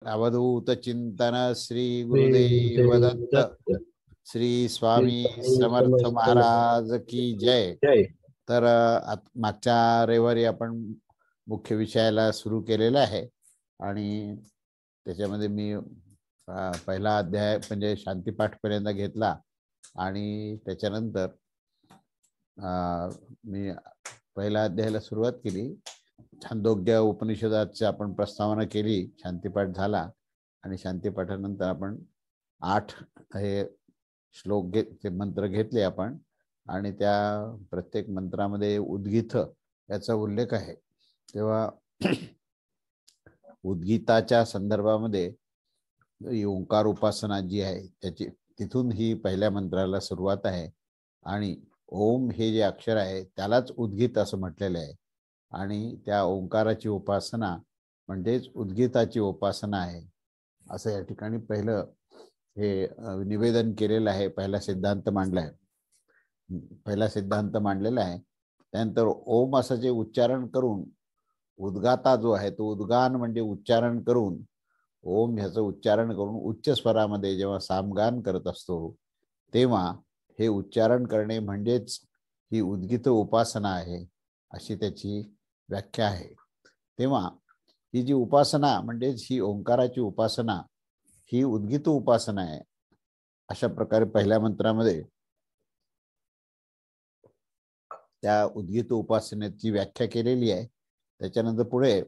अवधूत चिंतन श्री श्री गुरुदेव गुरुदेव दत्त। दत्त। श्री श्री स्वामी स्वामी समर्थ समर्थ महाराज की जय। जय. तर मागच्या रविवारी आपण मुख्य विषयाला सुरू केलेला आहे आणि त्याच्यामध्ये मी पहिला अध्याय म्हणजे शांतीपाठपर्यंत घेतला आणि त्याच्यानंतर मी पहिल्या अध्यायाला सुरुवात केली. छांदोग्य उपनिषदाची आपण प्रस्तावना केली, शांतीपाठ झाला आणि शांतीपाठानंतर आपण 8 हे श्लोक ते मंत्र घेतले आपण आणि त्या प्रत्येक मंत्रामध्ये उद्गीत याचा उल्लेख आहे. तेव्हा उद्गीताच्या संदर्भामध्ये ओंकार उपासना जी आहे त्याची तिथून ही पहिल्या मंत्राला सुरुवात आहे आणि ओम हे जे अक्षर आहे त्यालाच उद्गीत असं म्हटलेलं आहे आणि त्या ओंकाराची उपासना म्हणजेच उद्गीताची उपासना आहे असं या ठिकाणी पहिलं हे निवेदन केलेलं आहे. पहिला सिद्धांत मांडला आहे, पहिला सिद्धांत मांडलेला आहे. त्यानंतर ओम असं जे उच्चारण करून उद्गाता जो आहे तो उद्गान म्हणजे उच्चारण करून ओम ह्याचं उच्चारण करून उच्च स्वरामध्ये जेव्हा सामगान करत असतो तेव्हा हे उच्चारण करणे म्हणजेच ही उद्गीत उपासना आहे अशी त्याची व्याख्या आहे. तेव्हा ही जी उपासना म्हणजेच ही ओंकाराची उपासना ही उद्गीत उपासना आहे अशा प्रकारे पहिल्या मंत्रामध्ये त्या उद्गीत उपासनेची व्याख्या केलेली आहे. त्याच्यानंतर पुढे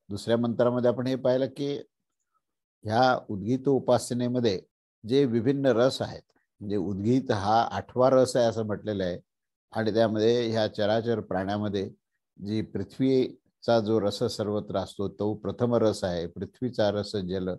दुसऱ्या मंत्रामध्ये आपण हे पाहिलं की ह्या उद्गीत उपासनेमध्ये जे विभिन्न रस आहेत म्हणजे उद्गीत हा 8वा रस आहे असं म्हटलेलं आहे आणि त्यामध्ये ह्या चराचर प्राण्यामध्ये जी पृथ्वीचा जो रस सर्वत्र असतो तो प्रथम रस आहे. पृथ्वीचा रस जल,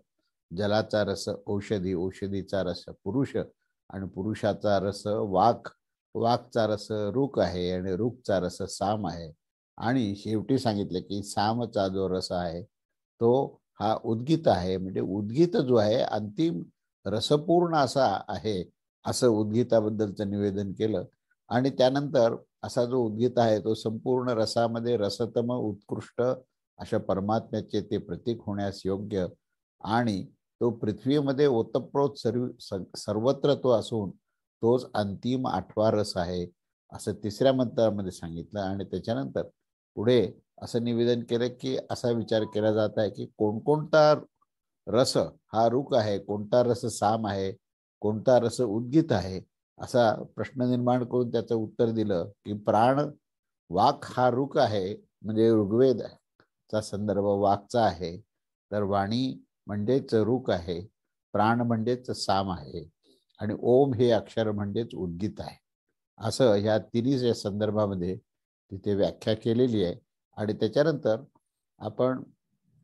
जलाचा रस औषधी, औषधीचा रस पुरुष आणि पुरुषाचा रस वाक, वाकचा रस रुक आहे आणि रुकचा रस साम आहे आणि शेवटी सांगितलं की सामचा जो रस आहे तो हा उद्गीत आहे. म्हणजे उद्गीत जो आहे अंतिम रसपूर्ण असा आहे असं उद्गीताबद्दलचं निवेदन केलं आणि त्यानंतर असा जो उद्गीत आहे तो संपूर्ण रसामध्ये रसतम उत्कृष्ट अशा परमात्म्याचे ते प्रतीक होण्यास योग्य आणि तो पृथ्वीमध्ये ओतप्रोत सर्वत्र तो असून तोच अंतिम 8वा रस आहे असं तिसऱ्या मंत्रामध्ये सांगितलं आणि त्याच्यानंतर पुढे असं निवेदन केलं की असा विचार केला जात आहे की कोणकोणता रस हा रुक आहे, कोणता रस साम आहे, कोणता रस उद्गीत आहे असा प्रश्न निर्माण करून त्याचं उत्तर दिलं की प्राण वाक हा रुक आहे म्हणजे ऋग्वेदचा संदर्भ वाकचा आहे, तर वाणी म्हणजेच रुक आहे, प्राण म्हणजेच साम आहे आणि ओम हे अक्षर म्हणजेच उद्गीत आहे असं ह्या तिन्ही संदर्भामध्ये तिथे व्याख्या केलेली आहे. आणि त्याच्यानंतर आपण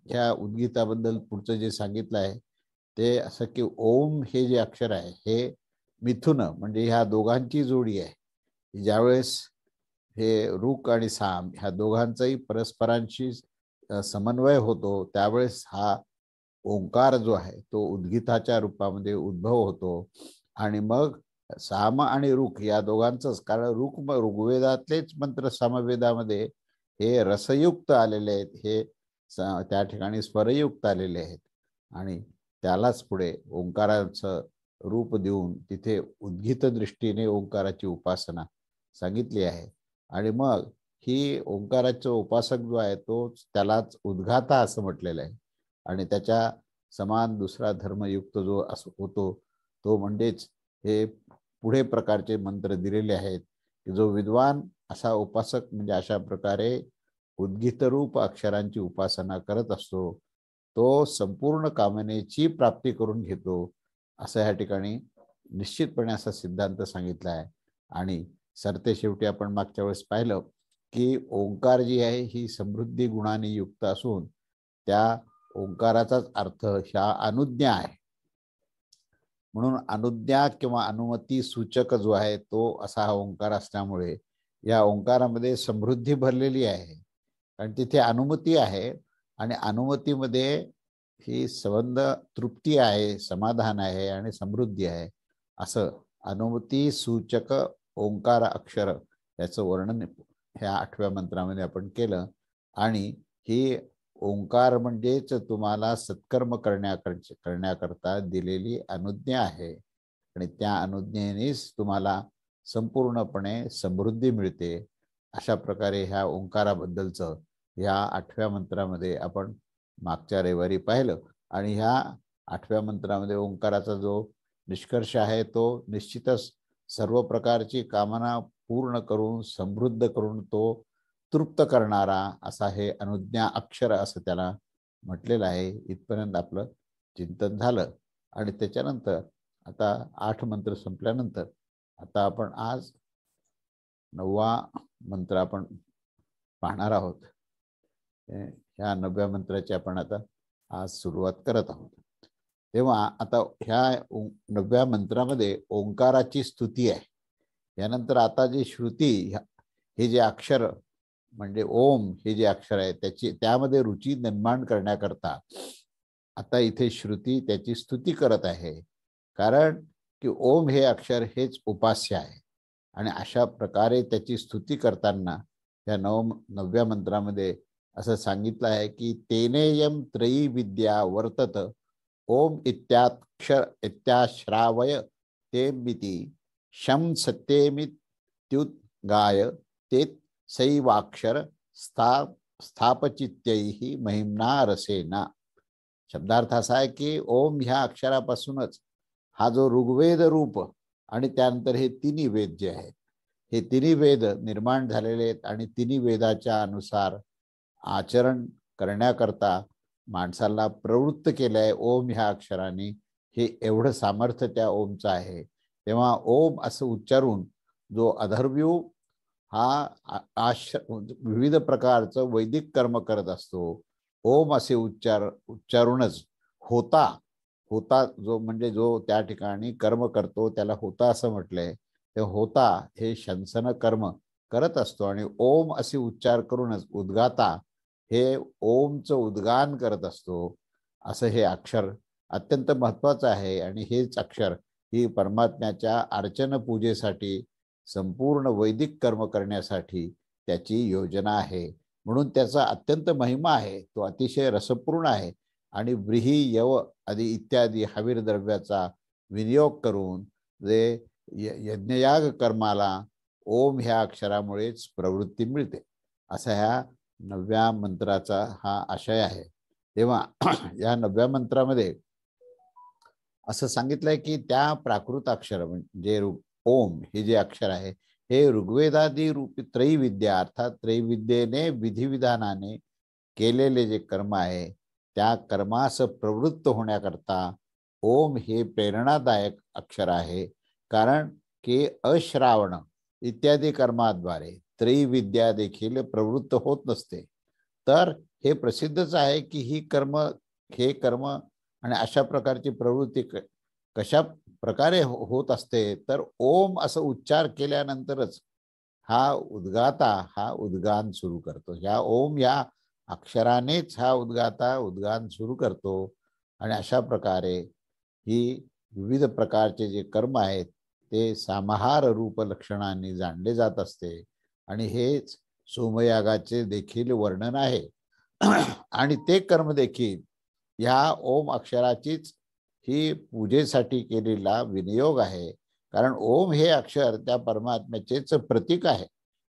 ह्या उद्गीताबद्दल पुढचं जे सांगितलं आहे ते असं की ओम हे जे अक्षर आहे हे मिथुन म्हणजे ह्या दोघांची जोडी आहे. ज्यावेळेस हे रुक आणि साम ह्या दोघांचाही परस्परांशी समन्वय होतो त्यावेळेस हा ओंकार जो आहे तो उद्गीताच्या रूपामध्ये उद्भव होतो आणि मग साम आणि रुक या दोघांचंच, कारण ऋग्वेदातलेच मंत्र सामवेदामध्ये हे रसयुक्त आलेले आहेत, हे त्या ठिकाणी स्वरयुक्त आलेले आहेत आणि त्यालाच पुढे ओंकाराचं रूप देऊन तिथे उद्गीत दृष्टीने ओंकाराची उपासना सांगितली आहे आणि मग ही ओंकाराचा उपासक जो आहे तो त्यालाच उद्गाता असं म्हटलेलं आहे आणि त्याच्या समान दुसरा धर्मयुक्त जो होतो तो म्हणजेच हे पुढे प्रकारचे मंत्र दिलेले आहेत की जो विद्वान असा उपासक म्हणजे अशा प्रकारे उद्गीत रूप अक्षरांची उपासना करत असतो तो संपूर्ण कामनेची प्राप्ती करून घेतो असं या ठिकाणी निश्चितपणे असा सिद्धांत सांगितला आहे. आणि सरते शेवटी आपण मागच्या वेळेस पाहिलं की ओंकार जी आहे ही समृद्धी गुणाने युक्त असून त्या ओंकाराचाच अर्थ ह्या अनुज्ञा आहे म्हणून अनुज्ञा किंवा अनुमती सूचक जो आहे तो असा हा ओंकार असल्यामुळे या ओंकारामध्ये समृद्धी भरलेली आहे कारण तिथे अनुमती आहे आणि अनुमतीमध्ये ही संबंध तृप्ती आहे, समाधान आहे आणि समृद्धी आहे असं अनुमती सूचक ओंकार अक्षर याचं वर्णन ह्या 8व्या मंत्रामध्ये आपण केलं आणि ही ओंकार म्हणजेच तुम्हाला सत्कर्म करण्याकरता दिलेली अनुज्ञा आहे आणि त्या अनुज्ञेनेच तुम्हाला संपूर्णपणे समृद्धी मिळते. अशा प्रकारे ह्या ओंकाराबद्दलचं या 8व्या मंत्रामध्ये आपण मागच्या रविवारी पाहिलं आणि ह्या 8व्या मंत्रामध्ये ओंकाराचा जो निष्कर्ष आहे तो निश्चितच सर्व प्रकारची कामना पूर्ण करून समृद्ध करून तो तृप्त करणारा असा हे अनुज्ञा अक्षर असं त्याला म्हटलेलं आहे. इथपर्यंत आपलं चिंतन झालं आणि त्याच्यानंतर आता 8 मंत्र संपल्यानंतर आता आपण आज 9वा मंत्र आपण पाहणार आहोत. ह्या 9व्या मंत्राची आपण आता आज सुरुवात करत आहोत. तेव्हा आता ह्या 9व्या मंत्रामध्ये ओंकाराची स्तुती आहे. यानंतर आता जी श्रुती हे जे अक्षर म्हणजे ओम हे जे अक्षर आहे त्यामध्ये रुची निर्माण करण्याकरता आता इथे श्रुती त्याची स्तुती करत आहे. कारण की ओम हे अक्षर हेच उपास्य आहे आणि अशा प्रकारे त्याची स्तुती करताना या 9व्या मंत्रामध्ये असं सांगितलं आहे की तेनेयम त्रयी विद्या वर्तत ओम इत्याश्रावय ते मिती शम सत्येमित्युद्गाय ते सैवाक्षर स्थापचित्यैहि महिम्ना रसेना. शब्दार्थ असा आहे की ओम ह्या अक्षरापासूनच हा जो ऋग्वेद रूप आणि त्यानंतर हे तिन्ही वेद जे आहेत हे तिन्ही वेद निर्माण झालेले आहेत आणि तिन्ही वेदाच्या अनुसार आचरण करण्याकरता माणसाला प्रवृत्त केलं आहे ओम ह्या अक्षराने. हे एवढं सामर्थ्य त्या ओमचं आहे. तेव्हा ओम असं उच्चारून जो अधर्व्यू हा विविध प्रकारचं वैदिक कर्म करत असतो. ओम असे उच्चारूनच होता जो म्हणजे जो त्या ठिकाणी कर्म करतो त्याला होता असं म्हटलंय. ते होता हे शंसन कर्म करत असतो आणि ओम असे उच्चार करूनच उद्गाता हे ओमचं उद्गान करत असतो. असं हे अक्षर अत्यंत महत्वाचं आहे आणि हेच अक्षर ही परमात्म्याच्या अर्चन पूजेसाठी संपूर्ण वैदिक कर्म करण्यासाठी त्याची योजना आहे. म्हणून त्याचा अत्यंत महिमा आहे. तो अतिशय रसपूर्ण आहे आणि व्रीही यव आदी इत्यादी हवीर द्रव्याचा विनियोग करून जे यज्ञयाग कर्माला ओम ह्या अक्षरामुळेच प्रवृत्ती मिळते. असा ह्या 9व्या मंत्राचा हा आशय आहे. तेव्हा या 9व्या मंत्रामध्ये असं सांगितलंय की त्या प्राकृत अक्षर म्हणजे ओम हे जे अक्षर आहे हे ऋग्वेदादी रूपी त्रैविद्या अर्थात त्रैविद्येने विधिविधानाने केलेले जे कर्म आहे त्या कर्मास प्रवृत्त होण्याकरता ओम हे प्रेरणादायक अक्षर आहे. कारण की अश्रावण इत्यादी कर्माद्वारे त्रैविद्या देखील प्रवृत्त होत नसते. तर हे प्रसिद्धच आहे की हे कर्म आणि अशा प्रकारची प्रवृत्ती कशा प्रकारे होत असते. तर ओम असं उच्चार केल्यानंतरच हा उद्गान सुरू करतो. ह्या ओम या अक्षरानेच हा उद्गान सुरू करतो आणि अशा प्रकारे ही विविध प्रकारचे जे कर्म आहेत ते सामहार रूप लक्षणांनी जाणले जात असते आणि हेच सोमयागाचे देखील वर्णन आहे. आणि ते कर्म देखील या ओम अक्षराचीच ही पूजेसाठी केलेला विनियोग आहे. कारण ओम हे अक्षर त्या परमात्म्याचेच प्रतीक आहे.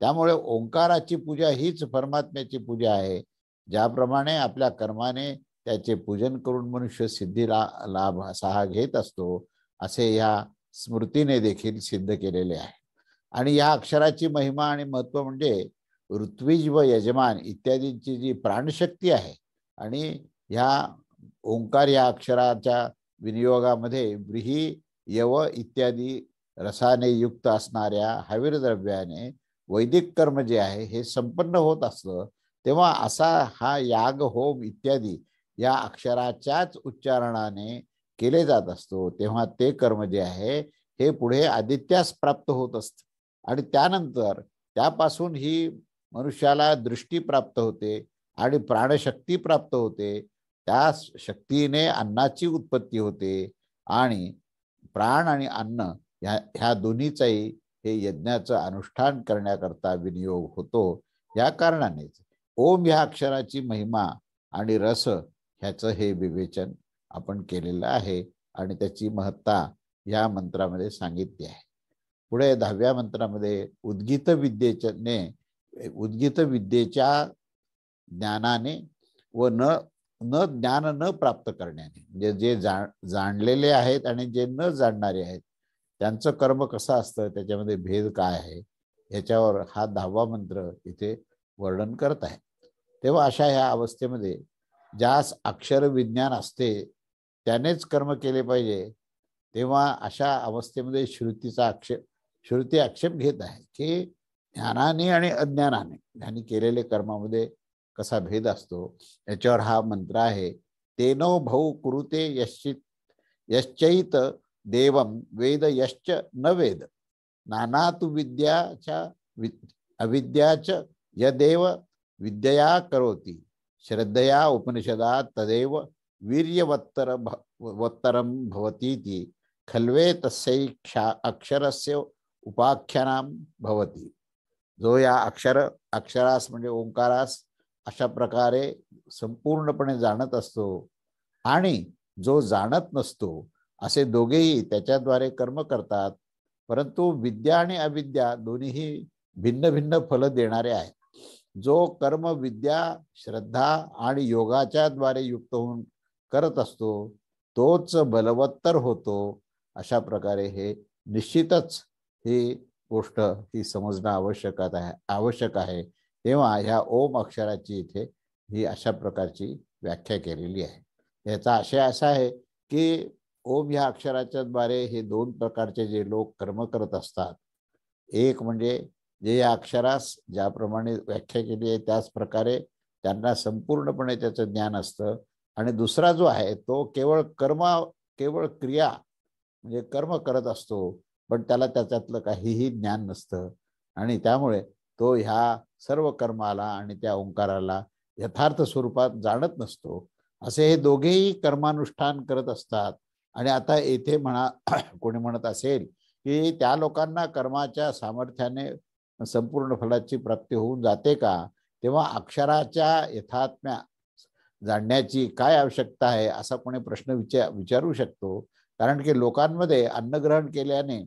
त्यामुळे ओंकाराची पूजा हीच परमात्म्याची पूजा आहे. ज्याप्रमाणे आपल्या कर्माने त्याचे पूजन करून मनुष्य सिद्धीला लाभ असा घेत असतो असे या स्मृतीने देखील सिद्ध केलेले आहे. आणि या अक्षराची महिमा आणि महत्व म्हणजे ऋत्विज व यजमान इत्यादींची जी प्राणशक्ती आहे आणि ह्या ओंकार या अक्षराच्या विनियोगामध्ये व्रीही यव इत्यादी रसाने युक्त असणाऱ्या हवीर द्रव्याने वैदिक कर्म जे आहे हे संपन्न होत असतं. तेव्हा असा हा याग होम इत्यादी या अक्षराच्याच उच्चारणाने केले जात असतो. तेव्हा ते कर्म जे आहे हे पुढे आदित्यास प्राप्त होत असते आणि त्यानंतर त्यापासून ही मनुष्याला दृष्टी प्राप्त होते आणि प्राणशक्ती प्राप्त होते. त्या शक्तीने अन्नाची उत्पत्ती होते आणि प्राण आणि अन्न ह्या दोन्हीचाही हे यज्ञाचं अनुष्ठान करण्याकरता विनियोग होतो. या कारणानेच ओम ह्या अक्षराची महिमा आणि रस ह्याचं हे विवेचन आपण केलेलं आहे आणि त्याची महत्ता या मंत्रामध्ये सांगितली आहे. पुढे 10व्या मंत्रामध्ये उद्गीत विद्येच्या ज्ञानाने व न न ज्ञान न प्राप्त करण्याने, म्हणजे जे जाणलेले आहेत आणि जे न जाणणारे आहेत त्यांचं कर्म कसं असतं, त्याच्यामध्ये भेद काय आहे, याच्यावर हा 10वा मंत्र इथे वर्णन करत आहे. तेव्हा अशा ह्या अवस्थेमध्ये ज्यास अक्षर विज्ञान असते त्यानेच कर्म केले पाहिजे, तेव्हा अशा अवस्थेमध्ये श्रुती आक्षेप घेत आहे की ज्ञानाने आणि अज्ञानाने यांनी केलेले कर्मामध्ये कसा भेद असतो. याच्यावर हा मंत्र आहे. तेनो भौ कुरुते यश्चैत देवम वेद यश्च न वेद नानातु विद्याच्या अविद्याच यदेव विद्यया करोति श्रद्धया उपनिषदा तदेव वीर्यवत्तरम भवतीति खल्वे तस्यै अक्षरस्य उपाख्यानाम भवती. जो या अक्षरास म्हणजे ओंकारास अशा प्रकारे संपूर्णपणे जाणत असतो आणि जो जाणत नसतो, असे दोघेही त्याच्याद्वारे कर्म करतात, परंतु विद्या आणि अविद्या दोन्हीही भिन्न भिन्न फल देणारे आहेत. जो कर्म विद्या श्रद्धा आणि योगाच्या द्वारे युक्त होऊन करत असतो तोच बलवत्तर होतो. अशा प्रकारे हे निश्चितच ही गोष्ट ही समजणं आवश्यक आहे. तेव्हा ह्या ओम अक्षराची इथे ही अशा प्रकारची व्याख्या केलेली आहे. याचा आशय असा आहे की ओम ह्या अक्षराच्या द्वारे हे दोन प्रकारचे जे लोक कर्म करत असतात, एक म्हणजे जे या अक्षरास ज्याप्रमाणे व्याख्या केली आहे त्याच प्रकारे त्यांना संपूर्णपणे त्याचं ज्ञान असतं, आणि दुसरा जो आहे तो केवळ क्रिया म्हणजे कर्म करत असतो, पण त्याला त्याच्यातलं काहीही ज्ञान नसतं आणि त्यामुळे तो ह्या सर्व कर्माला आणि त्या ओंकाराला यथार्थ स्वरूपात जाणत नसतो. असे हे दोघेही कर्मानुष्ठान करत असतात. आणि आता येथे कोणी म्हणत असेल की त्या लोकांना कर्माच्या सामर्थ्याने संपूर्ण फलाची प्राप्ती होऊन जाते का, तेव्हा अक्षराच्या यथात्म्या जाणण्याची काय आवश्यकता आहे असा कोणी प्रश्न विचारू शकतो. कारण की लोकांमध्ये अन्नग्रहण केल्याने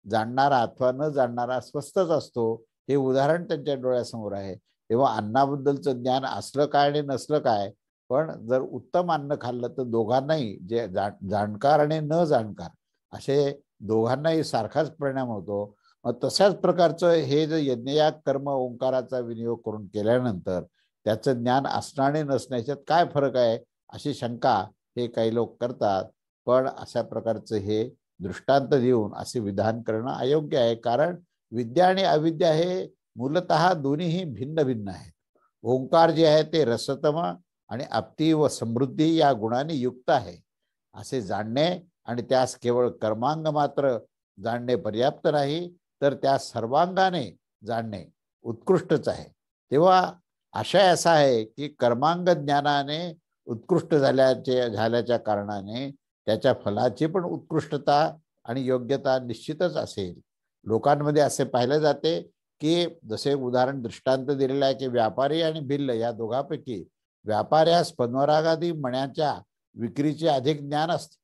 जाणणारा अथवा न जाणणारा स्वस्तच असतो, हे उदाहरण त्यांच्या डोळ्यासमोर आहे. तेव्हा अन्नाबद्दलचं ज्ञान असलं काय आणि नसलं काय, पण जर उत्तम अन्न खाल्लं तर दोघांनाही, जे जाणकार आणि न जाणकार असे दोघांनाही सारखाच परिणाम होतो. मग तशाच प्रकारचं हे जे यज्ञयाग कर्म ओंकाराचा विनियोग करून केल्यानंतर त्याचं ज्ञान असणं आणि नसण्याच्यात काय फरक आहे अशी शंका हे काही लोक करतात. पण अशा प्रकारचं हे दृष्टांत देऊन असे विधान करणं अयोग्य आहे. कारण विद्या आणि अविद्या हे मूलतः दोन्हीही भिन्न भिन्न आहेत. ओंकार जे आहे ते रसतम आणि आप्ती व समृद्धी या गुणांनी युक्त आहे असे जाणणे, आणि त्यास केवळ कर्मांग मात्र जाणणे पर्याप्त नाही, तर त्या सर्वांगाने जाणणे उत्कृष्टच आहे. तेव्हा आशय असा आहे की कर्मांग ज्ञानाने उत्कृष्ट झाल्याच्या कारणाने त्याच्या फलाची पण उत्कृष्टता आणि योग्यता निश्चितच असेल. लोकांमध्ये असे पाहिले जाते की जसे उदाहरण दृष्टांत दिलेला आहे की व्यापारी आणि भिल्ल या दोघांपैकी व्यापाऱ्यास पद्मरागादी मण्याच्या विक्रीचे अधिक ज्ञान असते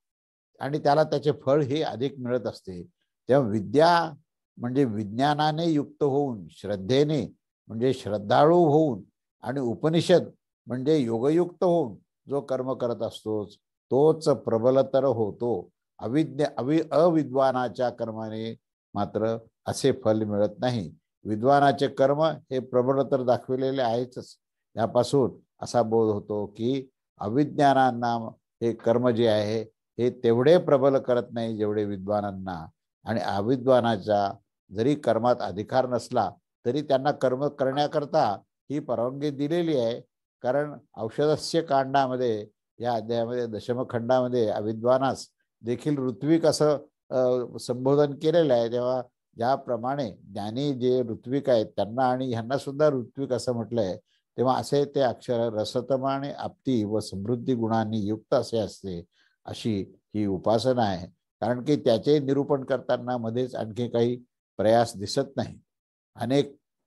आणि त्याला त्याचे फळ हे अधिक मिळत असते. तेव्हा विद्या म्हणजे विज्ञानाने युक्त होऊन, श्रद्धेने म्हणजे श्रद्धाळू होऊन, आणि उपनिषद म्हणजे योगयुक्त होऊन जो कर्म करत असतो तोच प्रबलतर होतो. अविद्वानाच्या कर्माने मात्र असे फल मिळत नाही. विद्वानाचे कर्म हे प्रबलतर दाखविलेले आहेच. यापासून असा बोध होतो की अविज्ञानांना हे कर्म जे आहे हे तेवढे प्रबल करत नाही जेवढे विद्वानांना, आणि अविद्वानाच्या जरी कर्मात अधिकार नसला तरी त्यांना कर्म करण्याकरता ही परवानगी दिलेली आहे. कारण औषधस्य कांडामध्ये या अध्यायामध्ये दशमखंडामध्ये अविद्वानास देखील ऋत्विक असं संबोधन केलेलं आहे. तेव्हा ज्याप्रमाणे ज्ञानी जे ऋत्विक आहेत त्यांना आणि ह्यांना सुद्धा ऋत्विक असं म्हटलंय, तेव्हा असे ते अक्षर रसतम आणि आप्ती व समृद्धी गुणांनी युक्त असे असते, अशी ही उपासना आहे. कारण की त्याचे निरूपण करताना मध्येच आणखी काही प्रयास दिसत नाही.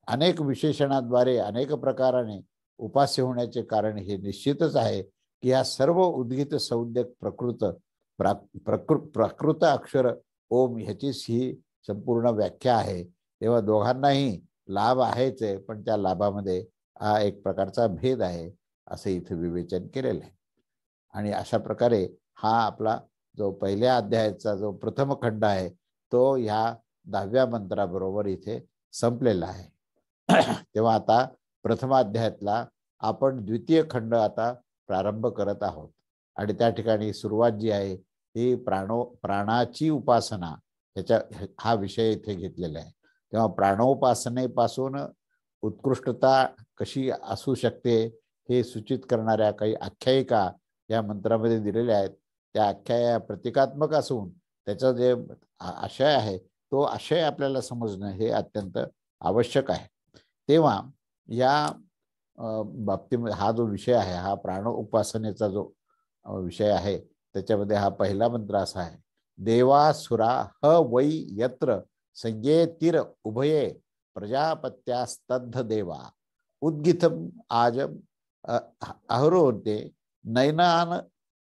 अनेक विशेषणाद्वारे अनेक प्रकाराने उपास्य होण्याचे कारण हे निश्चितच आहे की या सर्व उद्गीत संज्ञक प्राकृत अक्षर ओम ह्याचीच ही संपूर्ण व्याख्या आहे। तेव्हा दोघांनाही लाभ आहेच आहे, पण त्या लाभामध्ये हा एक प्रकारचा भेद आहे असं इथे विवेचन केलेलं आहे। आणि अशा प्रकारे हा आपला जो पहिल्या अध्यायाचा जो प्रथम खंड आहे तो ह्या 10व्या मंत्राबरोबर इथे संपलेला आहे। तेव्हा आता प्रथम अध्यायातला आपण द्वितीय खंड आता प्रारंभ करत आहोत आणि त्या ठिकाणी सुरुवात जी आहे ही प्राणाची उपासना ह्याच्या हा विषय इथे घेतलेला आहे। तेव्हा प्राणोपासनेपासून उत्कृष्टता कशी असू शकते हे सूचित करणाऱ्या काही आख्यायिका या मंत्रामध्ये दिलेल्या आहेत। त्या आख्याया प्रतिकात्मक असून त्याचा जे आशय आहे तो आशय आपल्याला समजणं हे अत्यंत आवश्यक आहे। तेव्हा या बाबतीमध्ये हा जो विषय आहे हा प्राण उपासनेचा जो विषय आहे त्याच्यामध्ये हा पहिला मंत्र असा आहे, देवासुरा ह वै यत्र संज्ञेतिर उभये प्रजापत्यास्तद्ध देवा उद्गीतम आज अहरोते नैनान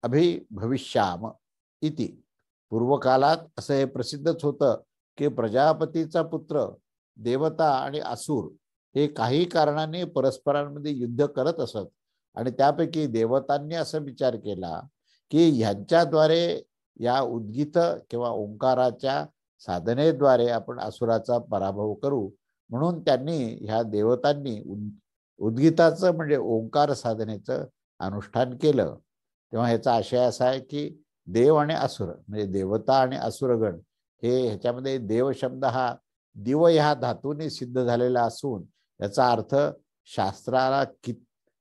अभिभविष्याम इति। पूर्वकालात असं हे प्रसिद्धच होतं की प्रजापतीचा पुत्र देवता आणि असुर हे काही कारणाने परस्परांमध्ये युद्ध करत असत आणि त्यापैकी देवतांनी असा विचार केला की ह्यांच्याद्वारे या उद्गीत किंवा ओंकाराच्या साधनेद्वारे आपण असुराचा पराभव करू, म्हणून त्यांनी ह्या देवतांनी उद्गीताचं म्हणजे ओंकार साधनेचं अनुष्ठान केलं। तेव्हा ह्याचा आशय असा आहे की देव आणि असुर म्हणजे देवता आणि असुरगण हे ह्याच्यामध्ये देव शब्द हा दिव ह्या धातूने सिद्ध झालेला असून याचा अर्थ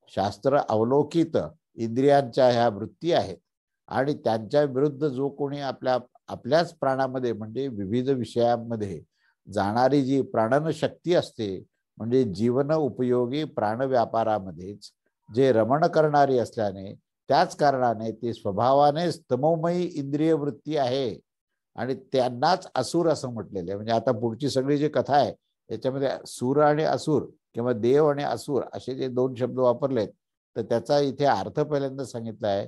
शास्त्र अवलोकित इंद्रियांच्या ह्या वृत्ती आहेत आणि त्यांच्या विरुद्ध जो कोणी आपल्याच प्राणामध्ये म्हणजे विविध विषयांमध्ये जाणारी जी प्राणन शक्ती असते म्हणजे जीवन उपयोगी प्राण व्यापारामध्येच जे रमण करणारी असल्याने त्याच कारणाने ते स्वभावानेच तमोमयी इंद्रिय वृत्ती आहे आणि त्यांनाच असुर असं म्हटलेलं आहे। म्हणजे आता पुढची सगळी जी कथा आहे याच्यामध्ये सूर आणि असुर किंवा देव आणि असुर असे जे दोन शब्द वापरलेत तर त्याचा इथे अर्थ पहिल्यांदा सांगितला आहे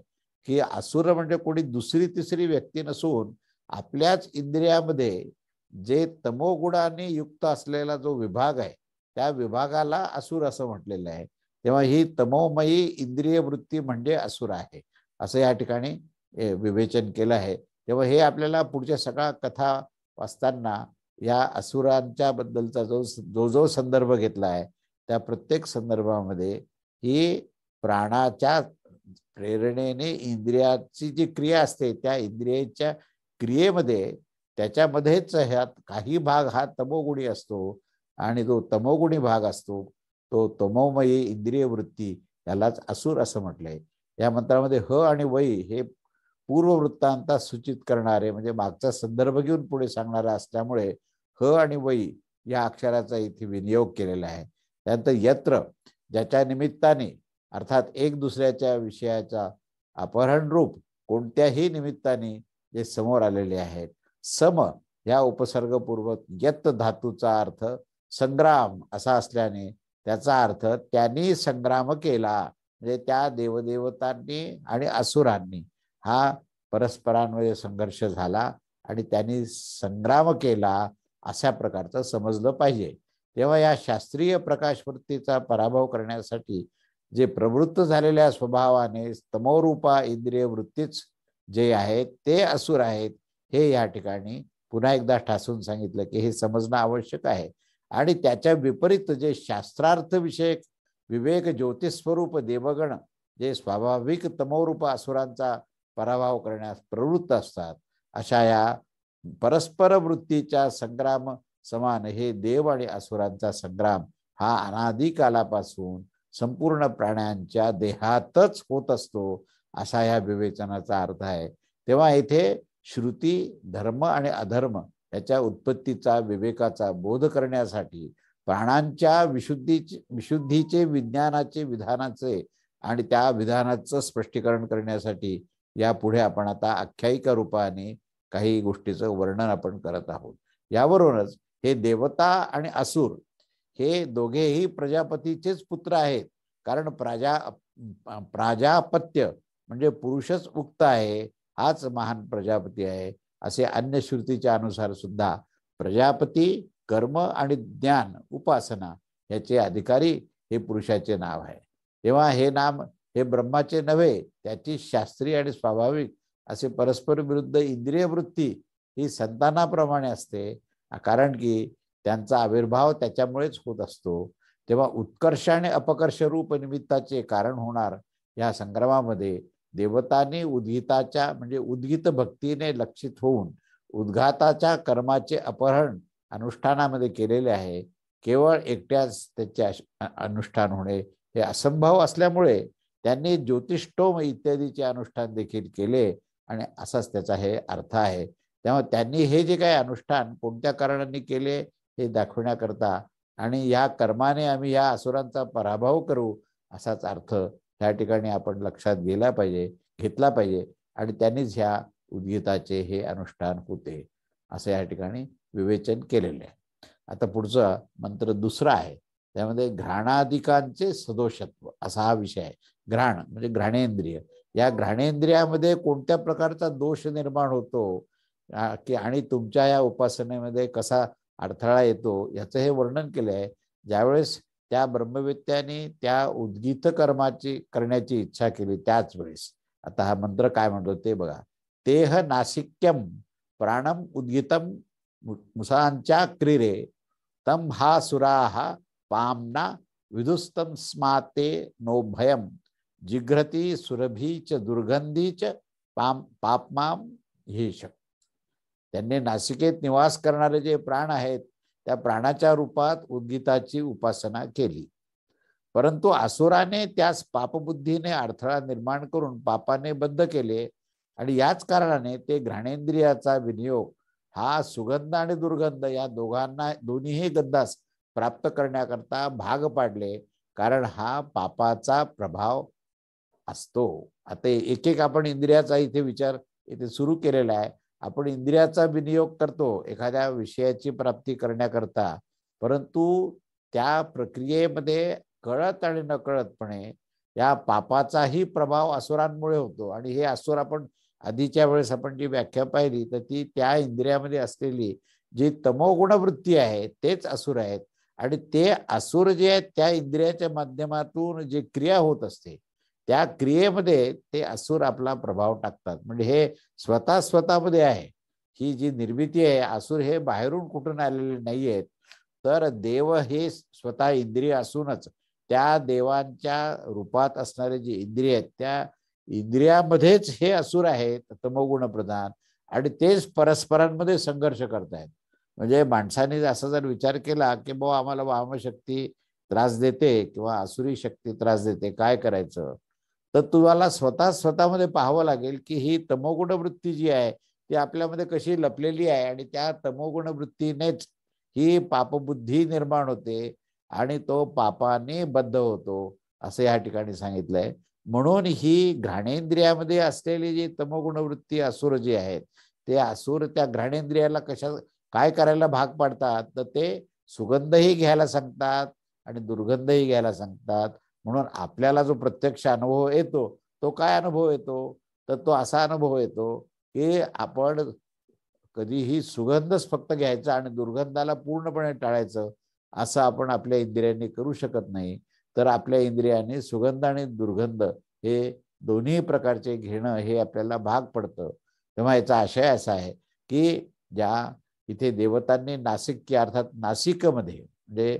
की असुर म्हणजे कोणी दुसरी तिसरी व्यक्ती नसून आपल्याच इंद्रियामध्ये जे तमोगुणाने युक्त असलेला जो विभाग आहे त्या विभागाला असुर असं म्हटलेलं आहे। तेव्हा ही तमोमयी इंद्रिय वृत्ती म्हणजे असुर आहे असं या ठिकाणी विवेचन केलं आहे। तेव्हा हे आपल्याला पुढच्या सगळ्या कथा वाचताना या असुरांच्या बद्दलचा जो संदर्भ घेतला आहे त्या प्रत्येक संदर्भामध्ये ही प्राणाच्या प्रेरणेने इंद्रियाची जी क्रिया असते त्या इंद्रियाच्या क्रियेमध्ये त्याच्यामध्येच ह्यात काही भाग हा तमोगुणी असतो आणि जो तमोगुणी भाग असतो तो तमोमयी इंद्रिय वृत्ती यालाच असुर असं म्हटलंय। या मंत्रामध्ये ह आणि वै हे पूर्ववृत्तांतात सूचित करणारे म्हणजे मागचा संदर्भ घेऊन पुढे सांगणारा असल्यामुळे ह आणि वै या अक्षराचा इथे विनियोग केलेला आहे। त्यानंतर यत्र ज्याच्या निमित्ताने अर्थात एक दुसऱ्याच्या विषयाचा अपहरण रूप कोणत्याही निमित्ताने जे समोर आलेले आहेत। सम या उपसर्गपूर्वक यत धातूचा अर्थ संग्राम असा असल्याने त्याचा अर्थ त्यांनी संग्राम केला म्हणजे त्या देवदेवतांनी आणि असुरांनी हा परस्परांमध्ये संघर्ष झाला आणि त्यांनी संग्राम केला अशा प्रकारचं समजलं पाहिजे। तेव्हा या शास्त्रीय प्रकाशवृत्तीचा पराभव करण्यासाठी जे प्रवृत्त झालेल्या स्वभावाने तमोरूपा इंद्रिय वृत्तीच जे आहेत ते असुर आहेत हे या ठिकाणी पुन्हा एकदा ठासून सांगितलं की हे समजणं आवश्यक आहे। आणि त्याच्या विपरीत जे शास्त्रार्थ विषयक विवेक ज्योतिस्वरूप देवगण जे स्वाभाविक तमोरूप असुरांचा पराभव करण्यास प्रवृत्त असतात अशा या परस्पर वृत्तीच्या संग्राम समान हे देव आणि असुरांचा संग्राम हा अनादी कालापासून संपूर्ण प्राण्यांच्या देहातच होत असतो असा या विवेचनाचा अर्थ आहे। तेव्हा इथे श्रुती धर्म आणि अधर्म याच्या उत्पत्तीचा विवेकाचा बोध करण्यासाठी प्राणांच्या विशुद्धीचे विज्ञानाचे विधानाचे आणि त्या विधानाचं स्पष्टीकरण करण्यासाठी यापुढे आपण आता आख्यायिका रूपाने काही गोष्टीचं वर्णन आपण करत आहोत। यावरूनच हे देवता आणि असुर हे दोघेही प्रजापतीचेच पुत्र आहेत कारण प्राजापत्य म्हणजे पुरुषच उक्त आहे, हाच महान प्रजापती आहे असे अन्य श्रुतीच्या अनुसार सुद्धा प्रजापती कर्म आणि ज्ञान उपासना याचे अधिकारी हे पुरुषाचे नाव आहे. तेव्हा हे नाम हे ब्रह्माचे नव्हे, त्याची शास्त्रीय आणि स्वाभाविक असे परस्पर विरुद्ध इंद्रिय वृत्ती ही संतानाप्रमाणे असते, कारण की त्यांचा आविर्भाव त्याच्यामुळेच होत असतो. तेव्हा उत्कर्ष आणि अपकर्ष रूप निमित्ताचे कारण होणार या संग्रामामध्ये देवतांनी उद्गीताच्या म्हणजे उद्गीत भक्तीने लक्षित होऊन उद्घाताच्या कर्माचे अपहरण अनुष्ठानामध्ये केलेले आहे. केवळ एकट्याच त्याचे अनुष्ठान होणे हे असंभव असल्यामुळे त्यांनी ज्योतिष्टोम इत्यादीचे अनुष्ठान देखील केले आणि असाच त्याचा हे अर्थ आहे. तेव्हा त्यांनी हे जे काही अनुष्ठान कोणत्या कारणांनी केले हे दाखवण्याकरता आणि या कर्माने आम्ही या असुरांचा पराभव करू असाच अर्थ या ठिकाणी आपण लक्षात घेतला पाहिजे आणि त्यांनीच ह्या उद्गीताचे हे अनुष्ठान होते असं या ठिकाणी विवेचन केलेले आहे. आता पुढचा मंत्र दुसरा आहे, त्यामध्ये घ्राणाधिकांचे सदोषत्व असा हा विषय आहे. घ्राण म्हणजे घ्राणेंद्रिय, या घ्राणेंद्रियामध्ये कोणत्या प्रकारचा दोष निर्माण होतो की आणि तुमच्या या उपासनेमध्ये कसा अडथळा येतो याचं हे वर्णन केलं आहे. ज्यावेळेस त्या ब्रह्मवेत्त्याने त्या उद्गीत कर्माची करण्याची इच्छा केली त्याच वेळेस आता हा मंत्र काय म्हणतो ते बघा. तेह नासिक्यम प्राणम उद्गीतम मुसांच्या क्रीरे तम हा सुराहा पामना विदुस्तम स्माते नो भयम जिघ्रती सुरभीच दुर्गंधीच पापमाम हिष. त्यांनी नासिकेत निवास करणारे जे प्राण आहेत त्या प्राणाच्या रूपात उद्गीताची उपासना केली, परंतु असुराने त्यास पापबुद्धीने अडथळा निर्माण करून पापाने बद्ध केले आणि याच कारणाने ते घ्राणेंद्रियाचा विनियोग हा सुगंध आणि दुर्गंध या दोन्हीही गंधास प्राप्त करण्याकरता भाग पाडले, कारण हा पापाचा प्रभाव असतो. आता एक एक आपण इंद्रियाचा इथे विचार इथे सुरू केलेला आहे. आपण इंद्रियाचा विनियोग करतो एखाद्या विषयाची प्राप्ती करण्याकरता, परंतु त्या प्रक्रियेमध्ये कळत आणि नकळतपणे या पापाचाही प्रभाव असुरांमुळे होतो. आणि हे असुर आपण आधीच्या वेळेस आपण जी व्याख्या पाहिली तर ती त्या इंद्रियामध्ये असलेली जी तमोगुण वृत्ती आहे तेच असुर आहेत आणि ते असुर जे आहेत त्या इंद्रियाच्या माध्यमातून जे क्रिया होत असते त्या क्रियेमध्ये ते असुर आपला प्रभाव टाकतात. म्हणजे हे स्वतःमध्ये आहे. ही जी निर्मिती आहे, असुर हे बाहेरून कुठून आलेले नाही आहेत, तर देव हे स्वतः इंद्रिय असूनच त्या देवांच्या रूपात असणारे जे इंद्रिय आहेत त्या इंद्रियामध्येच हे असुर आहेत तमोगुण प्रधान आणि तेच परस्परांमध्ये संघर्ष करतायत. म्हणजे माणसाने असा जर विचार केला की आम्हाला वामशक्ती त्रास देते किंवा आसुरी शक्ती त्रास देते, काय करायचं, तर तुम्हाला स्वतःमध्ये पाहावं लागेल की ही तमोगुण वृत्ती जी आहे ती आपल्यामध्ये कशी लपलेली आहे आणि त्या तमोगुण वृत्तीनेच ही पापबुद्धी निर्माण होते आणि तो पापाने बद्ध होतो असं या ठिकाणी सांगितलंय. म्हणून ही घ्राणेंद्रियामध्ये असलेली जी तमोगुण वृत्ती असुर जे आहेत ते असुर त्या घ्राणेंद्रियाला काय करायला भाग पाडतात, तर ते सुगंधही घ्यायला सांगतात आणि दुर्गंधही घ्यायला सांगतात. म्हणून आपल्याला जो प्रत्यक्ष अनुभव येतो तो काय अनुभव येतो, तर तो असा अनुभव येतो की आपण कधीही सुगंधच फक्त घ्यायचा आणि दुर्गंधाला पूर्णपणे टाळायचं असं आपण आपल्या इंद्रियांनी करू शकत नाही. तर आपल्या इंद्रियाने सुगंध आणि दुर्गंध हे दोन्ही प्रकारचे घेणं हे आपल्याला भाग पडतं. तेव्हा याचा आशय असा आहे की ज्या इथे देवतांनी नासिक अर्थात नासिकमध्ये म्हणजे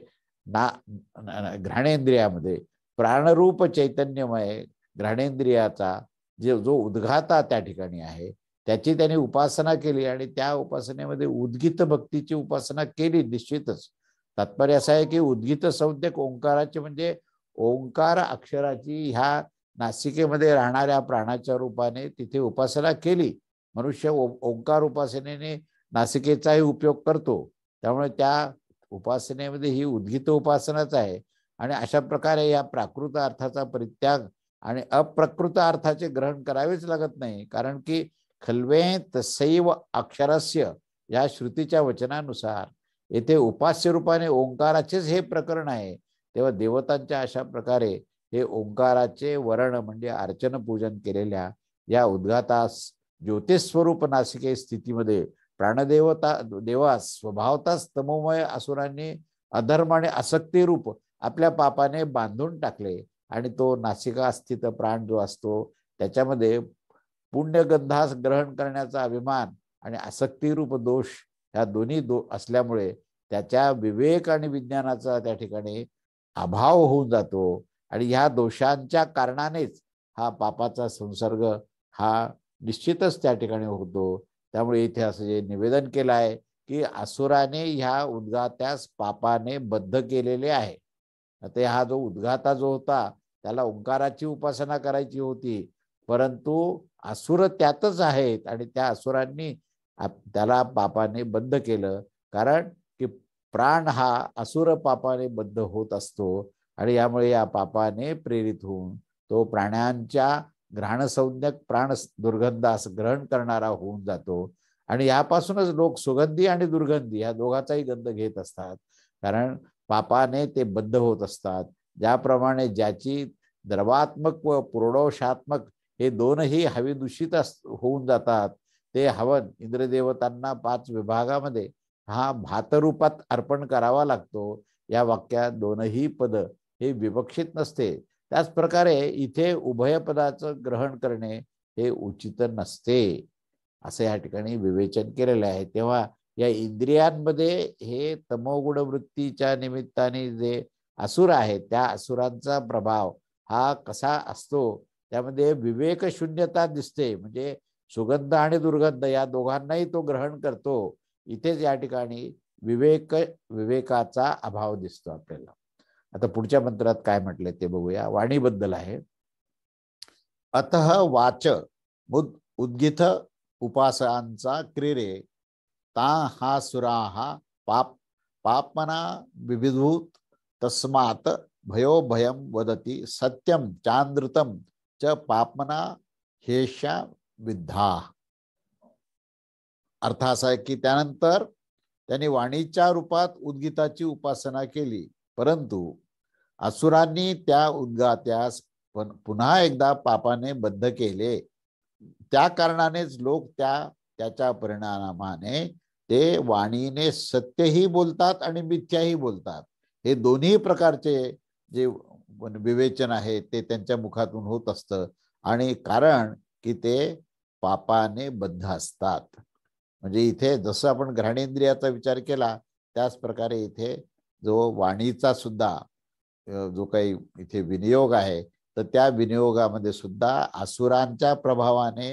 घ्राणेंद्रियामध्ये प्राणरूप चैतन्यमय घ्राणेंद्रियाचा जो उद्घाता त्या ठिकाणी आहे त्याची त्यांनी उपासना केली आणि त्या उपासनेमध्ये उद्गीत भक्तीची उपासना केली. निश्चितच तात्पर्य असं आहे की उद्गीत संज्ञक ओंकाराचे म्हणजे ओंकार अक्षराची ह्या नासिकेमध्ये राहणाऱ्या प्राणाच्या रूपाने तिथे उपासना केली. मनुष्य ओंकार उपासनेने नासिकेचाही उपयोग करतो, त्यामुळे त्या उपासनेमध्ये ही उद्गीत उपासनाच आहे. आणि अशा प्रकारे या प्राकृत अर्थाचा परित्याग आणि अप्रकृत अर्थाचे ग्रहण करावेच लागत नाही, कारण की खल्वे तसैव अक्षरस्य या श्रुतीच्या वचनानुसार येथे उपास्य रूपाने ओंकाराचेच हे प्रकरण आहे. तेव्हा देवतांच्या अशा प्रकारे हे ओंकाराचे वर्ण म्हणजे अर्चन पूजन केलेल्या या उद्गातास ज्योतिस्वरूप नासिके स्थितीमध्ये प्राणदेवता देवास स्वभावताच तमोमय असुरांनी अधर्म आणि आसक्ती रूप आपल्या पापाने बांधून टाकले आणि तो नासिका स्थित प्राण जो असतो त्याच्यामध्ये पुण्यगंधास ग्रहण करण्याचा अभिमान आणि आसक्तीरूप दोष ह्या दोन्ही असल्यामुळे त्याच्या विवेक आणि विज्ञानाचा त्या ठिकाणी अभाव होऊन जातो आणि ह्या दोषांच्या कारणानेच हा पापाचा संसर्ग हा निश्चितच त्या ठिकाणी होतो. त्यामुळे इथे असं जे निवेदन केलं आहे की असुराने ह्या उद्गात्यास पापाने बद्ध केलेले आहे. आता हा जो उद्गाता जो होता त्याला ओंकाराची उपासना करायची होती, परंतु असुर त्यातच आहेत आणि त्या असुरांनी त्याला पापाने बद्ध केलं. कारण की प्राण हा असुर पापाने बद्ध होत असतो आणि यामुळे या पापाने प्रेरित होऊन तो प्राण्यांच्या घ्राणसंज्ञक प्राण दुर्गंधास ग्रहण करणारा होऊन जातो आणि यापासूनच लोक सुगंधी आणि दुर्गंधी या दोघाचाही गंध घेत असतात. कारण पापाने ते बद्ध होत असतात. ज्याप्रमाणे ज्याची द्रवात्मक व पुरोडोषात्मक हे दोनही हवी दूषित होऊन जातात, ते हवन इंद्रदेवतांना 5 विभागामध्ये हा भातरूपात अर्पण करावा लागतो. या वाक्यात दोनही पद हे विवक्षित नसते. त्याच प्रकारे इथे उभय पदाचं ग्रहण करणे हे उचित नसते असे या ठिकाणी विवेचन केलेले आहे. तेव्हा या इंद्रियांमध्ये हे तमोगुण वृत्तीच्या निमित्ताने जे असुर आहेत त्या असुरांचा प्रभाव हा कसा असतो, त्यामध्ये विवेक शून्यता दिसते. म्हणजे सुगंध आणि दुर्गंध या दोघांनाही तो ग्रहण करतो. इथेच या ठिकाणी विवेकाचा अभाव दिसतो आपल्याला. आता पुढच्या मंत्रात काय म्हटलंय ते बघूया. वाणीबद्दल आहे. अतः वाच उद्गित उपासांचा क्रीरे ता हा सुराहा पापमना विविधूत तस्मात् भयो भयम वदती सत्यम चांद्रतम च पापमना हेशा विद्धा. अर्थ असा आहे की त्यानंतर त्यांनी वाणीच्या रूपात उद्गीताची उपासना केली, परंतु असुरांनी त्या उद्गात्यास पुन्हा एकदा पापाने बद्ध केले. त्या कारणानेच लोक त्याच्या परिणामाने ते वाणीने सत्यही बोलतात आणि मिथ्याही बोलतात. हे दोन्ही प्रकारचे जे विवेचन आहे ते त्यांच्या मुखातून होत असतं आणि कारण की ते पापाने बद्ध असतात. म्हणजे इथे जसं आपण घ्राणेंद्रियाचा विचार केला त्याच प्रकारे इथे जो वाणीचा सुद्धा जो काही इथे विनियोग आहे तर त्या विनियोगामध्ये सुद्धा असुरांच्या प्रभावाने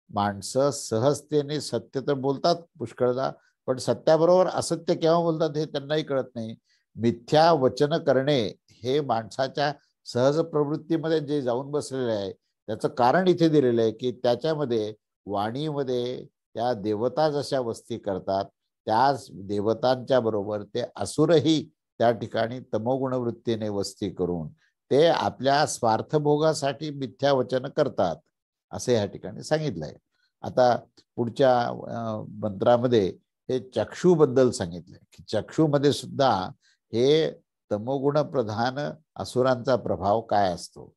माणसं सहजतेने सत्य तर बोलतात पुष्कळदा, पण सत्याबरोबर असत्य केव्हा बोलतात हे त्यांनाही कळत नाही. मिथ्या वचन करणे हे माणसाच्या सहज प्रवृत्तीमध्ये जे जाऊन बसलेले आहे त्याचं कारण इथे दिलेलं आहे की त्याच्यामध्ये वाणीमध्ये त्या देवता जशा वस्ती करतात त्याच देवतांच्या बरोबर ते असुरही त्या ठिकाणी तमोगुण वृत्तीने वस्ती करून ते आपल्या स्वार्थभोगासाठी मिथ्या वचन करतात असे या ठिकाणी सांगितलंय. आता पुढच्या मंत्रामध्ये हे चक्षुबद्दल सांगितलंय की चक्षुमध्ये सुद्धा हे तमोगुण प्रधान असुरांचा प्रभाव काय असतो.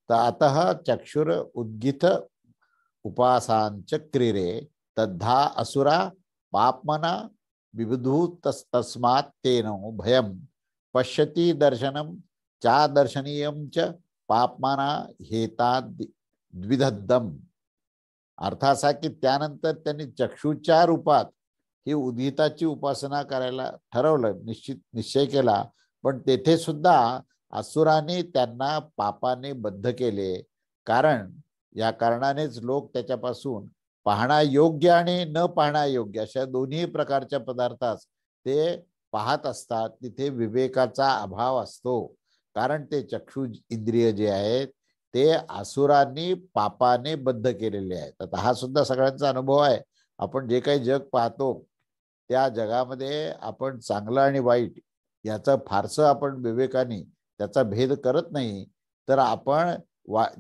तर आता चक्षुर उद्गित उपासांच क्रीरे तद्धा असुरा पापमना विविधूत तस्मात् तेनो भयम पश्यति दर्शनम चा दर्शनीयम च पापमाना हेता द्विधद्दम. अर्थ असा की त्यानंतर त्यांनी चक्षुच्या रूपात ही उद्गीताची उपासना करायला ठरवलं, निश्चय केला, पण तेथे सुद्धा असुराने त्यांना पापाने बद्ध केले. कारण या कारणानेच लोक त्याच्यापासून पाहण्यायोग्य आणि न पाहण्यायोग्य अशा दोन्ही प्रकारच्या पदार्थास ते पाहत असतात. तिथे विवेकाचा अभाव असतो. कारण ते चक्षु इंद्रिय जे आहेत ते असुरांनी पापाने बद्ध केलेले आहेत. आता हा सुद्धा सगळ्यांचा अनुभव आहे. आपण जे काही जग पाहतो त्या जगामध्ये आपण चांगलं आणि वाईट याचं फारसं आपण विवेकाने त्याचा भेद करत नाही. तर आपण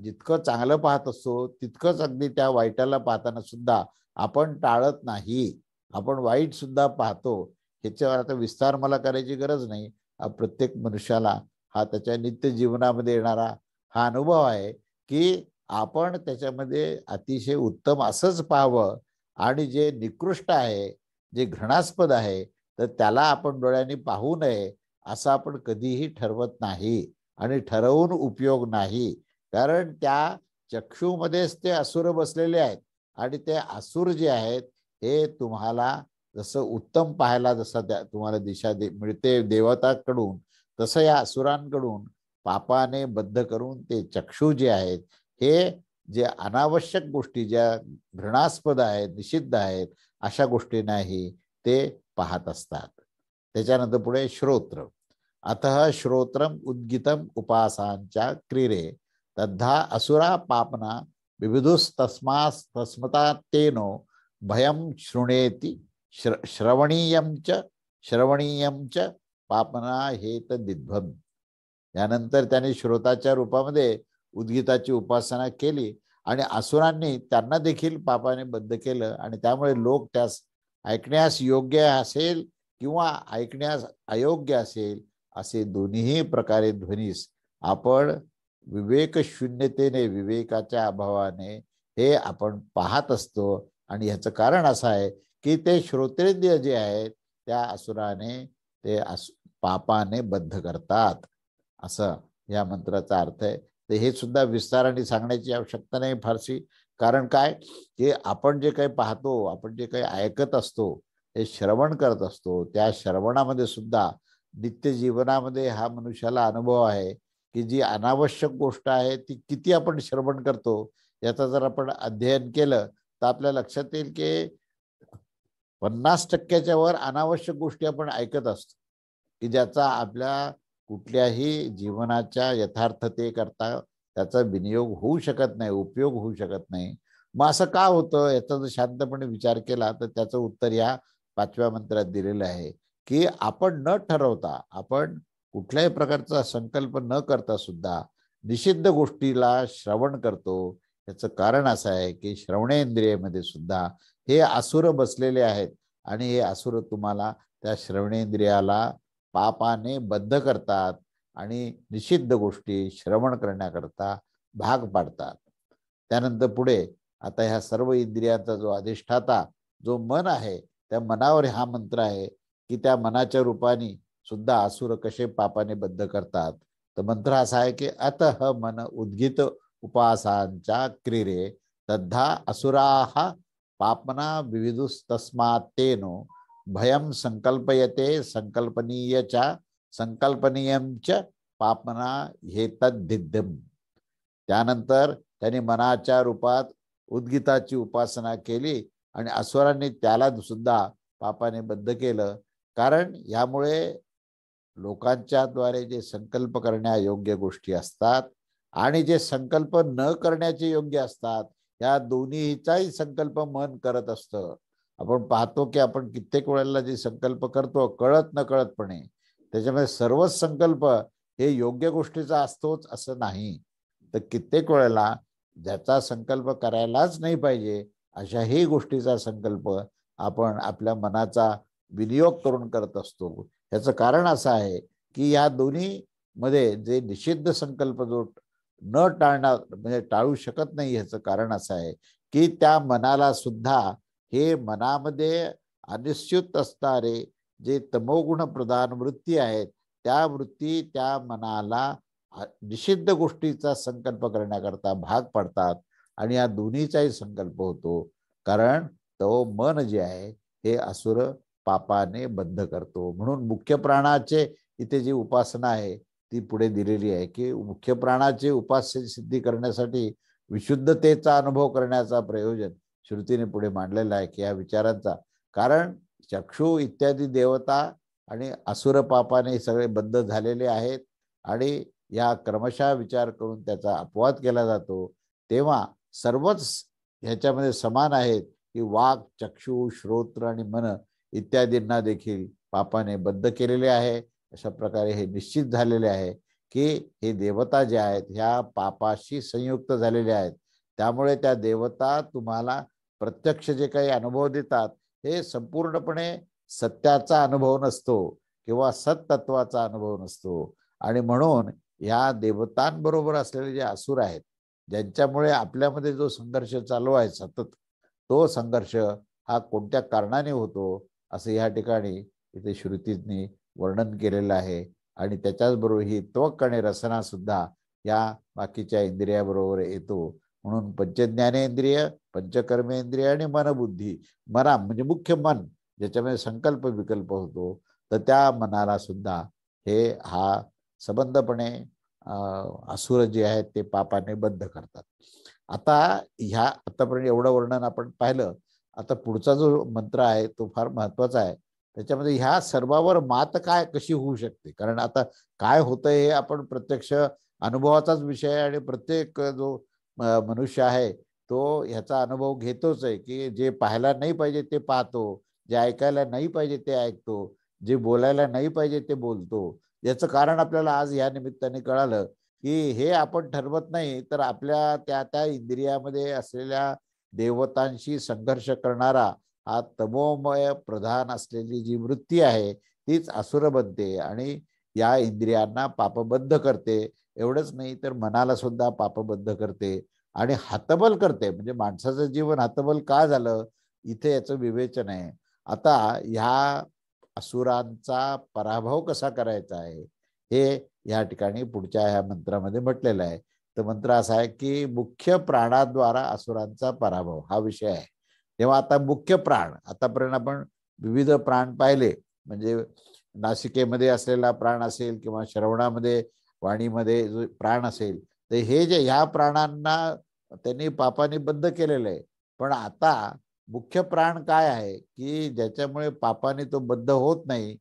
जितकं चांगलं पाहत असतो तितकंच अगदी त्या वाईटाला पाहताना सुद्धा आपण टाळत नाही, आपण वाईट सुद्धा पाहतो. ह्याच्यावर आता विस्तार मला करायची गरज नाही. प्रत्येक मनुष्याला हा त्याच्या नित्य जीवनामध्ये येणारा हा अनुभव आहे की आपण त्याच्यामध्ये अतिशय उत्तम असंच पाहावं आणि जे निकृष्ट आहे, जे घृणास्पद आहे, तर त्याला आपण डोळ्यांनी पाहू नये असं आपण कधीही ठरवत नाही आणि ठरवून उपयोग नाही. कारण त्या चक्षुमध्येच ते असुर बसलेले आहेत आणि ते असुर जे आहेत हे तुम्हाला जसं उत्तम पाहायला जसं तुम्हाला दिशा मिळते देवताकडून, तसं या असुरांकडून पापाने बद्ध करून ते चक्षु जे आहेत हे जे अनावश्यक गोष्टी ज्या घृणास्पद आहेत, निषिद्ध आहेत, अशा गोष्टी नाही ते पाहत असतात. त्याच्यानंतर पुढे श्रोत्र. अतः श्रोत्रम उद्गितम उपासांच्या क्रीरे तद्धा असुरा पापना विविधुस्तस्मास तस्मता तेनो भयम शृणेति श्रवणीयम च पापना हेत दिग्भम. यानंतर त्याने श्रोताच्या रूपामध्ये उद्गीताची उपासना केली आणि असुरांनी त्यांना देखील पापाने बद्ध केलं आणि त्यामुळे लोक त्यास ऐकण्यास योग्य असेल किंवा ऐकण्यास अयोग्य असेल असे दोन्ही प्रकारे ध्वनीस आपण विवेक शून्यतेने, विवेकाच्या अभावाने हे आपण पाहत असतो. आणि ह्याचं कारण असं आहे की ते श्रोतेंद्रिय जे आहेत त्या असुराने ते पापाने बद्ध करतात, असं या मंत्राचा अर्थ आहे. तर हे सुद्धा विस्ताराने सांगण्याची आवश्यकता नाही फारशी. कारण काय की आपण जे काही पाहतो, आपण जे काही ऐकत असतो, हे श्रवण करत असतो. त्या श्रवणामध्ये सुद्धा नित्य जीवनामध्ये हा मनुष्याला अनुभव आहे की जी अनावश्यक गोष्ट आहे ती किती आपण श्रवण करतो याचा जर आपण अध्ययन केलं तर आपल्या लक्षात येईल की 50% वर अनावश्यक गोष्टी आपण ऐकत असतो की ज्याचा आपल्या कुठल्याही जीवनाच्या यथार्थतेकरता त्याचा विनियोग होऊ शकत नाही, उपयोग होऊ शकत नाही. मग असं का होतं याचा जर शांतपणे विचार केला तर त्याचं उत्तर या 5व्या मंत्रात दिलेलं आहे की आपण न ठरवता, आपण कुठल्याही प्रकारचा संकल्प न करता सुद्धा निषिद्ध गोष्टीला श्रवण करतो. याचं कारण असं आहे की श्रवणेंद्रियेमध्ये सुद्धा हे असुर बसलेले आहेत आणि हे असुर तुम्हाला त्या श्रवणेंद्रियाला पापाने बद्ध करतात आणि निषिद्ध गोष्टी श्रवण करण्याकरता भाग पाडतात. त्यानंतर पुढे आता ह्या सर्व इंद्रियांचा जो अधिष्ठाता जो मन आहे त्या मनावर हा मंत्र आहे की त्या मनाच्या रूपाने सुद्धा असुर कसे पापाने बद्ध करतात. तर मंत्र असा आहे की अतः मन उद्गित उपासांच्या क्रीरे तद्धा असुराः पापना विविधुस्तस्मात् तेनो भयम संकल्पयते संकल्पनीय च संकल्पनीयम च पापना हेतद्धिद्यम. त्यानंतर त्यांनी मनाच्या रूपात उद्गीताची उपासना केली आणि असुरांनी त्याला सुद्धा पापाने बद्ध केलं. कारण यामुळे लोकांच्या द्वारे जे संकल्प करण्यायोग्य गोष्टी असतात आणि जे संकल्प न करण्याचे योग्य असतात या दोन्हीचाही संकल्प मन करत असतं. आपण पाहतो की आपण कित्येक वेळेला जे संकल्प करतो कळत न कळतपणे, त्याच्यामध्ये सर्वच संकल्प हे योग्य गोष्टीचा असतोच असं नाही. तर कित्येक वेळेला ज्याचा संकल्प करायलाच नाही पाहिजे अशाही गोष्टीचा संकल्प आपण आपल्या मनाचा विनियोग करून करत असतो. याचं कारण असं आहे की या दोन्ही मध्ये जे निषिद्ध संकल्प जो न टाळणार म्हणजे टाळू शकत नाही, ह्याचं कारण असं आहे की त्या मनाला सुद्धा हे मनामध्ये अनिश्चित असणारे जे तमोगुण प्रधान वृत्ती आहेत त्या वृत्ती त्या मनाला निषिद्ध गोष्टीचा संकल्प करण्याकरता भाग पडतात आणि या दोन्हीचाही संकल्प होतो. कारण तो मन जे आहे हे असुर पापाने बद्ध करतो. म्हणून मुख्य प्राणाचे इथे जी उपासना आहे ती पुढे दिलेली आहे की मुख्य प्राणाचे उपास्य सिद्धी करण्यासाठी विशुद्धतेचा अनुभव करण्याचा प्रयोजन श्रुतीने पुढे मांडलेला आहे की या विचारांचा. कारण चक्षु इत्यादी देवता आणि असुर पापाने सगळे बद्ध झालेले आहेत आणि या क्रमशः विचार करून त्याचा अपवाद केला जातो. तेव्हा सर्वच ह्याच्यामध्ये समान आहेत की वाक, चक्षु, श्रोत्र आणि मन इत्यादींना देखील पापाने बद्ध केलेले आहे. अशा प्रकारे हे निश्चित झालेले आहे की हे देवता जे आहेत ह्या पापाशी संयुक्त झालेले आहेत. त्यामुळे त्या देवता तुम्हाला प्रत्यक्ष जे काही अनुभव देतात हे संपूर्णपणे सत्याचा अनुभव नसतो किंवा सत्तत्वाचा अनुभव नसतो. आणि म्हणून या देवतांबरोबर असलेले जे असुर आहेत, ज्यांच्यामुळे आपल्यामध्ये जो संघर्ष चालू आहे सतत, तो संघर्ष हा कोणत्या कारणाने होतो असं या ठिकाणी इथे श्रुतींनी वर्णन केलेलं आहे. आणि त्याच्याच बरोबर ही त्वक आणि रसना सुद्धा या बाकीच्या इंद्रियाबरोबर येतो. म्हणून पंचज्ञानेंद्रिय, पंचकर्मेंद्रिय आणि मनबुद्धी, मना म्हणजे मुख्य मन, ज्याच्यामध्ये संकल्प विकल्प होतो, तर त्या मनाला सुद्धा हा संबंधपणे असुर जे आहेत ते पापाने बद्ध करतात. आता आतापर्यंत एवढं वर्णन आपण पाहिलं. आता पुढचा जो मंत्र आहे तो फार महत्वाचा आहे. त्याच्यामध्ये ह्या सर्वावर मात कशी होऊ शकते, कारण आता काय होतं हे आपण प्रत्यक्ष अनुभवाचाच विषय आहे आणि प्रत्येक जो मनुष्य आहे तो ह्याचा अनुभव घेतोच आहे, की जे पाहायला नाही पाहिजे ते पाहतो, जे ऐकायला नाही पाहिजे ते ऐकतो, जे बोलायला नाही पाहिजे ते बोलतो. याचं कारण आपल्याला आज या निमित्ताने कळालं, की हे आपण ठरवत नाही, तर आपल्या त्या त्या इंद्रियामध्ये असलेल्या देवतांशी संघर्ष करणारा हा तमोमय प्रधान असलेली जी वृत्ती आहे तीच असुर बनते आणि या इंद्रियांना पापबद्ध करते. एवढंच नाही तर मनाला सुद्धा पापबद्ध करते आणि हतबल करते. म्हणजे माणसाचं जीवन हतबल का झालं, इथे याचं विवेचन आहे. आता ह्या असुरांचा पराभव कसा करायचा आहे हे या ठिकाणी पुढच्या ह्या मंत्रामध्ये म्हटलेलं आहे. तर मंत्र असा आहे की मुख्य प्राणाद्वारा असुरांचा पराभव हा विषय आहे. तेव्हा आता मुख्य प्राण, आतापर्यंत आपण विविध प्राण पाहिले, म्हणजे नासिकेमध्ये असलेला प्राण असेल किंवा श्रवणामध्ये वाणीमध्ये जो प्राण असेल, तर हे जे ह्या प्राणांना त्यांनी पापाने बद्ध केलेलं आहे. पण आता मुख्य प्राण काय आहे की ज्याच्यामुळे पापाने तो बद्ध होत नाही,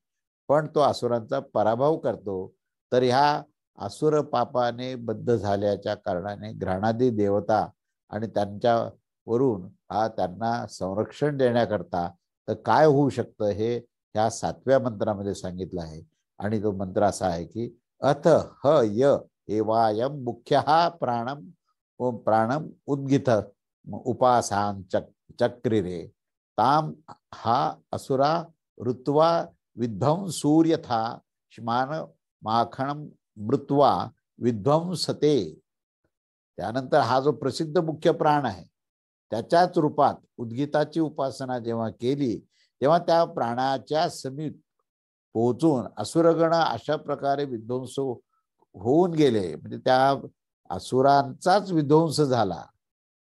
पण तो असुरांचा पराभव करतो. तर ह्या असुर पापाने बद्ध झाल्याच्या कारणाने घ्राणादी देवता आणि त्यांच्यावरून त्यांना संरक्षण देण्याकरता तर काय होऊ शकतं हे ह्या 7व्या मंत्रामध्ये सांगितलं आहे. आणि तो मंत्र असा आहे की अथ ह य एवायम मुख्य प्राणम उद्गित उपासां चक्रिरे ताम हा असुरा ऋत्वा विध्वंसूर्यथा श्मान माखणम मृत्वा विध्वंसते. त्यानंतर हा जो प्रसिद्ध मुख्य प्राण आहे त्याच्याच रूपात उद्गीताची उपासना जेव्हा केली तेव्हा त्या प्राणाच्या समीप पोहोचून असुरगण अशा प्रकारे विध्वंस होऊन गेले, म्हणजे त्या असुरांचाच विध्वंस झाला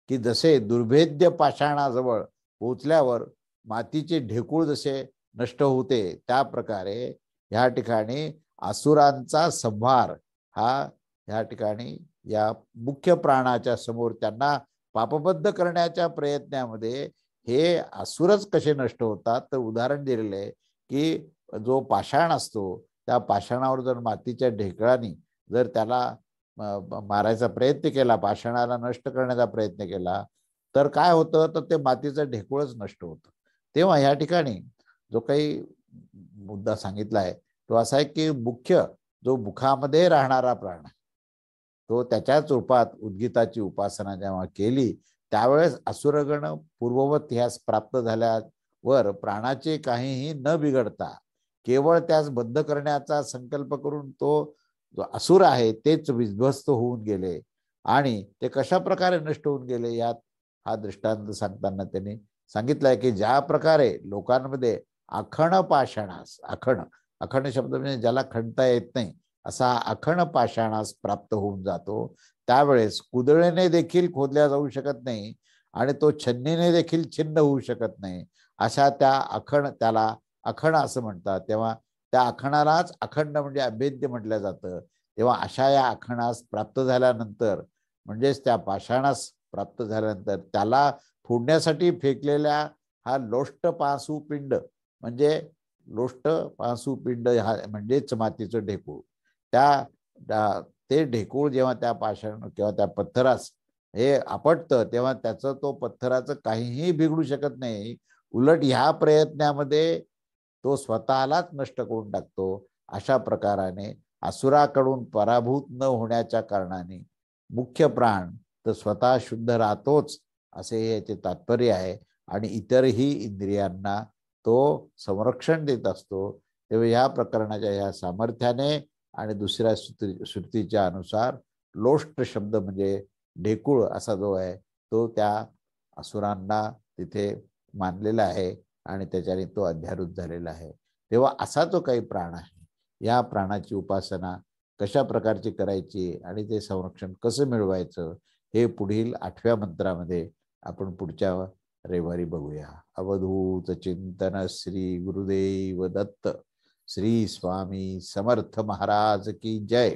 की जसे दुर्भेद्य पाषाणाजवळ पोहोचल्यावर मातीचे ढेकूळ जसे नष्ट होते त्या प्रकारे ह्या ठिकाणी असुरांचा संहार हा ह्या ठिकाणी या मुख्य प्राणाच्या समोर त्यांना पापबद्ध करण्याच्या प्रयत्नामध्ये हे असुरच कसे नष्ट होतात. तर उदाहरण दिलेलं आहे की जो पाषाण असतो त्या पाषाणावर जर मातीच्या ढेकळाने जर त्याला मारायचा प्रयत्न केला, पाषाणाला नष्ट करण्याचा प्रयत्न केला, तर काय होतं, तर ते मातीचं ढेकूळच नष्ट होतं. तेव्हा या ठिकाणी जो काही मुद्दा सांगितला आहे तो असा आहे की मुख्य जो मुखामध्ये राहणारा प्राण तो त्याच्याच रूपात उद्गीताची उपासना जेव्हा केली त्यावेळेस असुरगण पूर्ववत ह्यास प्राप्त झाल्यावर प्राणाचे काहीही न बिघडता केवळ त्यास बद्ध करण्याचा संकल्प करून तो जो असुर आहे तेच विध्वस्त होऊन गेले. आणि ते कशा प्रकारे नष्ट होऊन गेले यात हा दृष्टांत सांगताना त्यांनी सांगितलंय की ज्या प्रकारे लोकांमध्ये आखण पाषाणास, आखण शब्द म्हणजे ज्याला खणता येत नाही असा आखण पाषाणास प्राप्त होऊन जातो, त्यावेळेस कुदळेने देखील खोदल्या जाऊ शकत नाही आणि तो छन्नीने देखील छिन्न होऊ शकत नाही, अशा त्याला अखण असं म्हणतात. तेव्हा त्या आखणालाच अखंड म्हणजे अभेद्य म्हटलं जातं. तेव्हा अशा या आखणास प्राप्त झाल्यानंतर म्हणजेच त्या पाषाणास प्राप्त झाल्यानंतर त्याला फोडण्यासाठी फेकलेल्या हा लोष्ट पासू पिंड म्हणजे लोष्ट पासू पिंड हा म्हणजेच मातीचं ढेकूळ, ते ढेकूळ जेव्हा त्या पाषाण किंवा त्या पत्थरास हे आपटतं तेव्हा त्याचं तो पत्थराचं काहीही बिघडू शकत नाही. उलट ह्या प्रयत्नामध्ये तो स्वतःलाच नष्ट करून टाकतो. अशा प्रकाराने असुराकडून पराभूत न होण्याच्या कारणाने मुख्य प्राण तर स्वतः शुद्ध राहतोच असे याचे तात्पर्य आहे आणि इतरही इंद्रियांना तो संरक्षण देत असतो. तेव्हा या प्रकरणाच्या या सामर्थ्याने आणि दुसऱ्या श्रुतीच्या अनुसार लोष्ट शब्द म्हणजे ढेकूळ असा जो आहे तो त्या असुरांना तिथे मानलेला आहे आणि त्याच्याने तो अध्यारूत झालेला आहे. तेव्हा असा जो काही प्राण आहे, या प्राणाची उपासना कशा प्रकारची करायची आणि ते संरक्षण कसं मिळवायचं हे पुढील 8व्या मंत्रामध्ये आपण पुढच्या रविवारी बघूया. अवधूत चिंतन श्री गुरुदेव दत्त. श्री स्वामी समर्थ महाराज की जय.